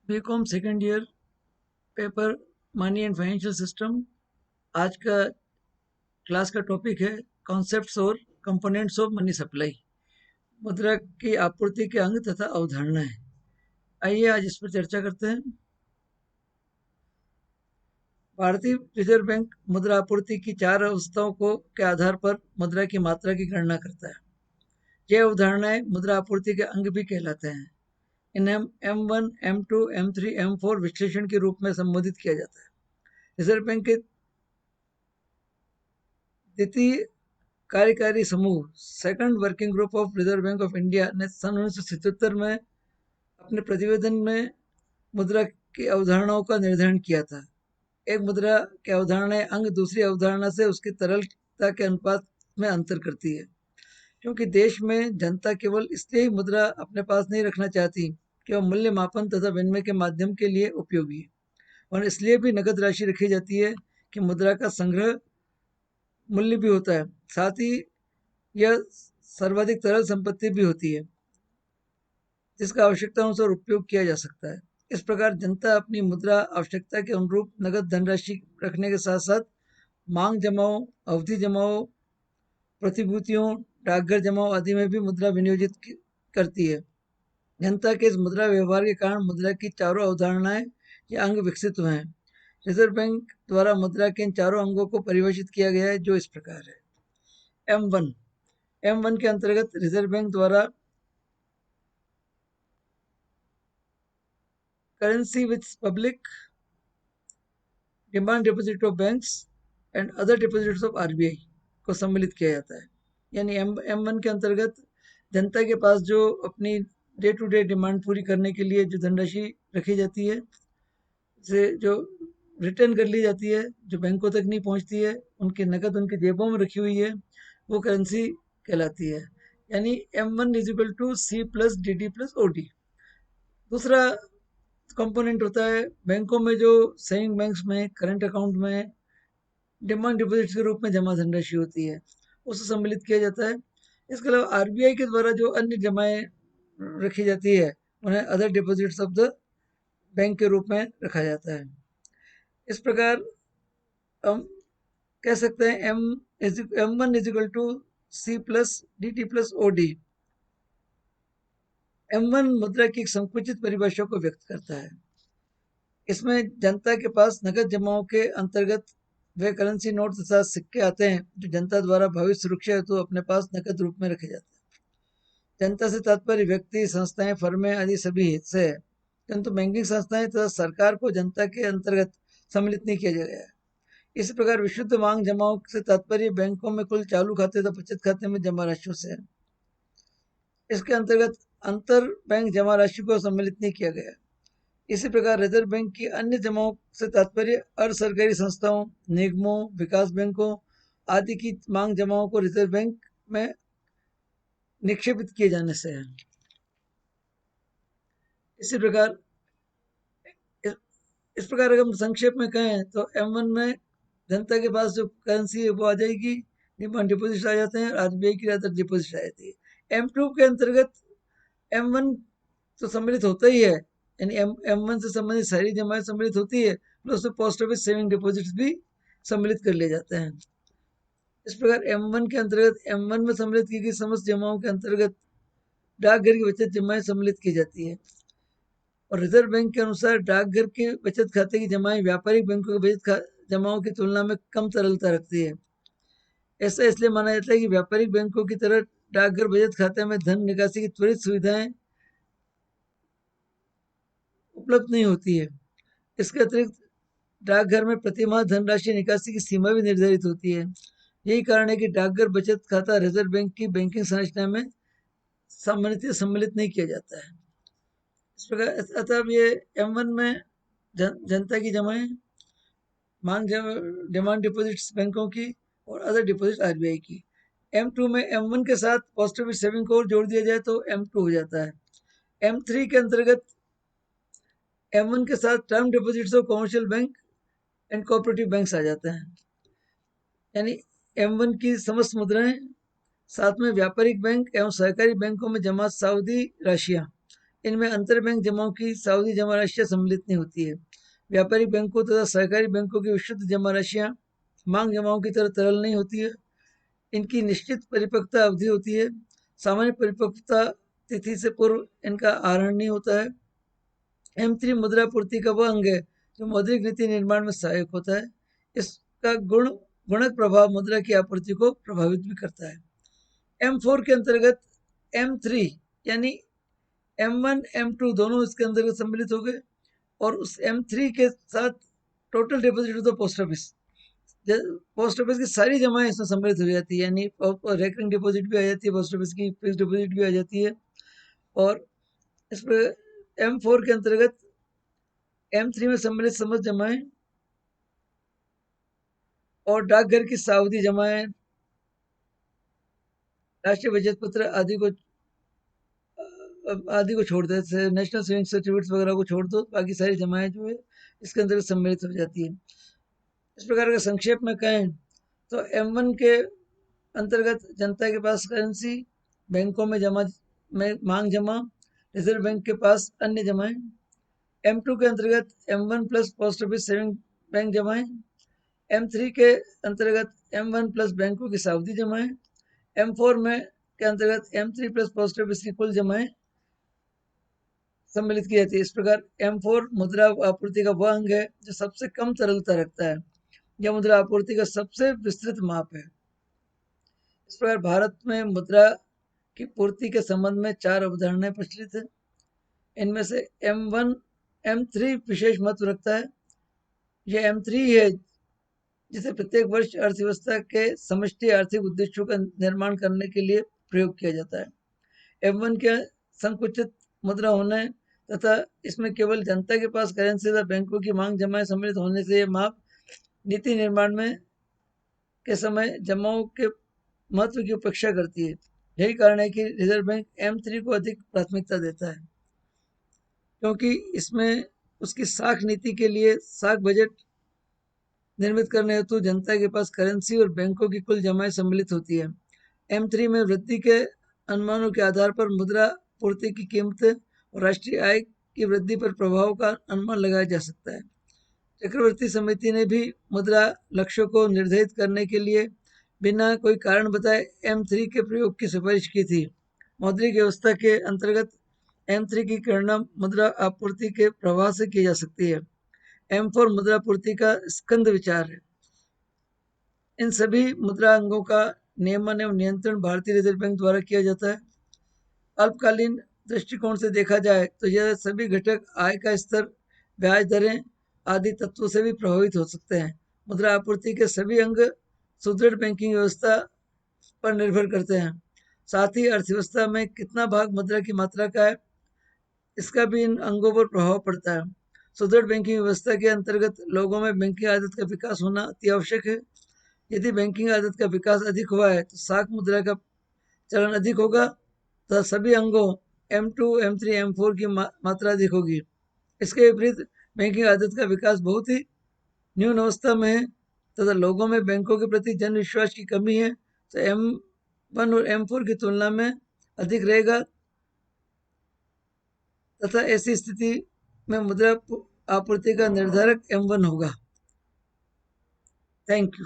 BCom second year, paper money and financial system. आज का class का टॉपिक है कॉन्सेप्ट्स और कंपोनेंट्स ऑफ मनी सप्लाई, मुद्रा की आपूर्ति के अंग तथा अवधारणाएं। आइए आज इस पर चर्चा करते हैं। भारतीय रिजर्व बैंक मुद्रा आपूर्ति की चार अवस्थाओं को के आधार पर मुद्रा की मात्रा की गणना करता है। ये अवधारणाएं मुद्रा आपूर्ति के अंग भी कहलाते हैं। इन्हें M1, M2, M3, M4 विश्लेषण के रूप में संबोधित किया जाता है। रिजर्व बैंक के द्वितीय कार्यकारी समूह second working group of reserve bank of India ने सन 1977 में अपने प्रतिवेदन में मुद्रा की अवधारणाओं का निर्धारण किया था। एक मुद्रा की अवधारणा अंग दूसरी अवधारणा से उसकी तरलता के अनुपात में अंतर करती है, क्योंकि देश में जनता केवल इसलिए ही मुद्रा अपने पास नहीं रखना चाहती कि वह मूल्य मापन तथा विनिमय के माध्यम के लिए उपयोगी है, और इसलिए भी नकद राशि रखी जाती है कि मुद्रा का संग्रह मूल्य भी होता है, साथ ही यह सर्वाधिक तरल संपत्ति भी होती है जिसका आवश्यकता अनुसार उपयोग किया जा सकता है। इस प्रकार जनता अपनी मुद्रा आवश्यकता के अनुरूप नगद धनराशि रखने के साथ साथ मांग जमाओ, अवधि जमाओ, प्रतिभूतियों, डाकघर जमाओ आदि में भी मुद्रा विनियोजित करती है। जनता के इस मुद्रा व्यवहार के कारण मुद्रा की चारों अवधारणाएं या अंग विकसित हुए हैं। रिजर्व बैंक द्वारा मुद्रा के इन चारों अंगों को परिभाषित किया गया है, जो इस प्रकार है। M1 M1 के अंतर्गत रिजर्व बैंक द्वारा currency with public demand deposit of banks and other deposits of RBI को सम्मिलित किया जाता है। यानी M1 के अंतर्गत जनता के पास जो अपनी डे टू डे डिमांड पूरी करने के लिए जो धनराशि रखी जाती है, से जो रिटर्न कर ली जाती है, जो बैंकों तक नहीं पहुंचती है, उनकी नकद उनकी जेबों में रखी हुई है, वो करेंसी कहलाती है। यानी M1 is equal to C plus DD plus OD। दूसरा कंपोनेंट होता है बैंकों में जो सेविंग बैंक्स में करंट अकाउंट में डिमांड डिपॉजिट के रूप में जमा धनराशि होती है, उसे सम्मिलित किया जाता है। इसके अलावा RBI के द्वारा जो अन्य जमाएं रखी जाती है, उन्हें other deposits of the bank के रूप में रखा जाता है। इस प्रकार हम कह सकते हैं M1 is equal to C plus DT plus OD। M1 मुद्रा की एक संकुचित परिभाषा को व्यक्त करता है। इसमें जनता के पास नकद जमाओं के अंतर्गत वे करेंसी नोट तथा सिक्के आते हैं जो जनता द्वारा भविष्य सुरक्षा हेतु अपने पास नकद रूप में रखे जाते हैं। जनता से तात्पर्य व्यक्ति, संस्थाएं, फर्में आदि सभी हिस्से है, किंतु बैंकिंग संस्थाएं तथा सरकार को जनता के अंतर्गत सम्मिलित नहीं किया गया है। इसी प्रकार विशुद्ध मांग जमाओं से तात्पर्य बैंकों में कुल चालू खाते तथा बचत खाते में जमा राशियों से है। इसके अंतर्गत अंतर बैंक जमा राशि को सम्मिलित नहीं किया गया। इसी प्रकार रिजर्व बैंक की अन्य जमाओं से तात्पर्य अर्ध सरकारी संस्थाओं, निगमों, विकास बैंकों आदि की मांग जमाओं को रिजर्व बैंक में निक्षेपित किए जाने से है। इसी प्रकार इस प्रकार अगर हम संक्षेप में कहें तो M1 में जनता के पास जो करेंसी है वो आ जाएगी, डिमांड डिपॉजिट आ जाते हैं, RBI की अदर डिपॉजिट आ जाती है। M2 के अंतर्गत M1 तो सम्मिलित होता ही है, यानी M1 से संबंधित सारी जमाएं सम्मिलित होती है, प्लस उसमें पोस्ट ऑफिस सेविंग डिपॉजिट्स भी सम्मिलित कर लिए जाते हैं। इस प्रकार M1 के अंतर्गत M1 में सम्मिलित की गई समस्त जमाओं के अंतर्गत डाकघर की बचत जमाएं सम्मिलित की जाती है, और रिजर्व बैंक के अनुसार डाकघर के बचत खाते की जमाएं व्यापारिक बैंकों के बचत जमाओं की तुलना में कम तरलता रखती है। ऐसा इसलिए माना जाता है कि व्यापारिक बैंकों की तरह डाकघर बचत खाते में धन निकासी की त्वरित सुविधाएं उपलब्ध नहीं होती है। इसके अतिरिक्त डाकघर में प्रतिमाह धनराशि निकासी की सीमा भी निर्धारित होती है। यही कारण है कि डाकघर बचत खाता रिजर्व बैंक की बैंकिंग संरचना में सम्मिलित नहीं किया जाता है। इस प्रकार अतः ये M1 में जनता की जमाएं, मांग डिमांड डिपॉजिट्स बैंकों की और अदर डिपॉजिट RBI की। M2 में M1 के साथ पोस्ट ऑफिस सेविंग को जोड़ दिया जाए तो M2 हो जाता है। M3 के अंतर्गत M1 के साथ term deposits of commercial bank and cooperative banks आ जाते हैं। यानी M1 की समस्त मुद्राएं, साथ में व्यापारिक बैंक एवं सहकारी बैंकों में जमा सावधि राशियां, इनमें अंतरबैंक जमाओं की सावधि जमा राशियां सम्मिलित नहीं होती है। व्यापारिक बैंकों तथा सहकारी बैंकों की विशुद्ध जमा राशियां मांग जमाओं की तरह तरल नहीं होती है। इनकी निश्चित परिपक्वता अवधि होती है। सामान्य परिपक्वता तिथि से पूर्व इनका आहरण नहीं होता है। M3 मुद्रा पूर्ति का वह अंग है जो मौद्रिक नीति निर्माण में सहायक होता है। इसका गुणक प्रभाव मुद्रा की आपूर्ति को प्रभावित भी करता है। M4 के अंतर्गत M3 यानी M1 M2 दोनों इसके अंतर्गत सम्मिलित हो गए और उस M3 के साथ total deposit of the post office, post office की सारी जमाएं इसमें सम्मिलित हो जाती है, यानी रेकरिंग डिपॉजिट भी आ जाती है, पोस्ट ऑफिस की फिक्स डिपॉजिट भी आ जाती है। और इस पर M4 के अंतर्गत M3 में सम्मिलित समस्त जमाएं और डाकघर की सावधि जमाएं, राष्ट्रीय बचत पत्र आदि को छोड़ दे, नेशनल सेविंग सर्टिफिकेट्स वगैरह को छोड़ दो, बाकी सारी जमाएं जो है इसके अंतर्गत सम्मिलित हो जाती है। इस प्रकार का संक्षेप में कहें तो M1 के अंतर्गत जनता के पास करेंसी, बैंकों में मांग जमा, रिजर्व बैंक के पास अन्य जमाएं। M2 के अंतर्गत M1 plus post office saving bank जमाएं। M3 के अंतर्गत M1 प्लस बैंकों की सावधि जमाएं। M4 में के अंतर्गत M3 प्लस पोस्ट ऑफिस की कुल जमाएं सम्मिलित की जाती है। इस प्रकार M4 मुद्रा आपूर्ति का वह अंग है जो सबसे कम तरलता रखता है। यह मुद्रा आपूर्ति का सबसे विस्तृत माप है। इस प्रकार भारत में मुद्रा की पूर्ति के संबंध में 4 अवधारणाएं प्रचलित है। इनमें से M1 M3 विशेष महत्व रखता है। यह M3 है जिसे प्रत्येक वर्ष अर्थव्यवस्था के समष्टि आर्थिक उद्देश्यों का निर्माण करने के लिए प्रयोग किया जाता है। M1 के संकुचित मुद्रा होने तथा इसमें केवल जनता के पास करेंसी तथा बैंकों की मांग जमाएं सम्मिलित होने से यह माप नीति निर्माण में के समय जमाओं के महत्व की उपेक्षा करती है। यही कारण है कि रिजर्व बैंक M3 को अधिक प्राथमिकता देता है, क्योंकि इसमें उसकी साख नीति के लिए साख बजट निर्मित करने हेतु जनता के पास करेंसी और बैंकों की कुल जमाएं सम्मिलित होती है। M3 में वृद्धि के अनुमानों के आधार पर मुद्रा पूर्ति की कीमत और राष्ट्रीय आय की वृद्धि पर प्रभाव का अनुमान लगाया जा सकता है। चक्रवर्ती समिति ने भी मुद्रा लक्ष्यों को निर्धारित करने के लिए बिना कोई कारण बताए M3 के प्रयोग की सिफारिश की थी। मौद्रिक व्यवस्था के अंतर्गत M3 की गणना मुद्रा आपूर्ति के प्रवाह से की जा सकती है। M4 मुद्रा पूर्ति का स्कंद विचार है। इन सभी मुद्रा अंगों का नियमन एवं नियंत्रण भारतीय रिजर्व बैंक द्वारा किया जाता है। अल्पकालीन दृष्टिकोण से देखा जाए तो यह सभी घटक आय का स्तर, ब्याज दरें आदि तत्वों से भी प्रभावित हो सकते हैं। मुद्रा आपूर्ति के सभी अंग सुदृढ़ बैंकिंग व्यवस्था पर निर्भर करते हैं। साथ ही अर्थव्यवस्था में कितना भाग मुद्रा की मात्रा का है, इसका भी इन अंगों पर प्रभाव पड़ता है। सुदृढ़ बैंकिंग व्यवस्था के अंतर्गत लोगों में बैंकिंग आदत का विकास होना अति आवश्यक है। यदि बैंकिंग आदत का विकास अधिक हुआ है तो साख मुद्रा का चलन अधिक होगा तथा सभी अंगों M2, M3, M4 की मात्रा अधिक होगी। इसके विपरीत बैंकिंग आदत का विकास बहुत ही न्यून अवस्था में है तथा लोगों में बैंकों के प्रति जन विश्वास की कमी है, तो M1 और M4 की तुलना में अधिक रहेगा तथा ऐसी स्थिति में मुद्रा आपूर्ति का निर्धारक M1 होगा। Thank you.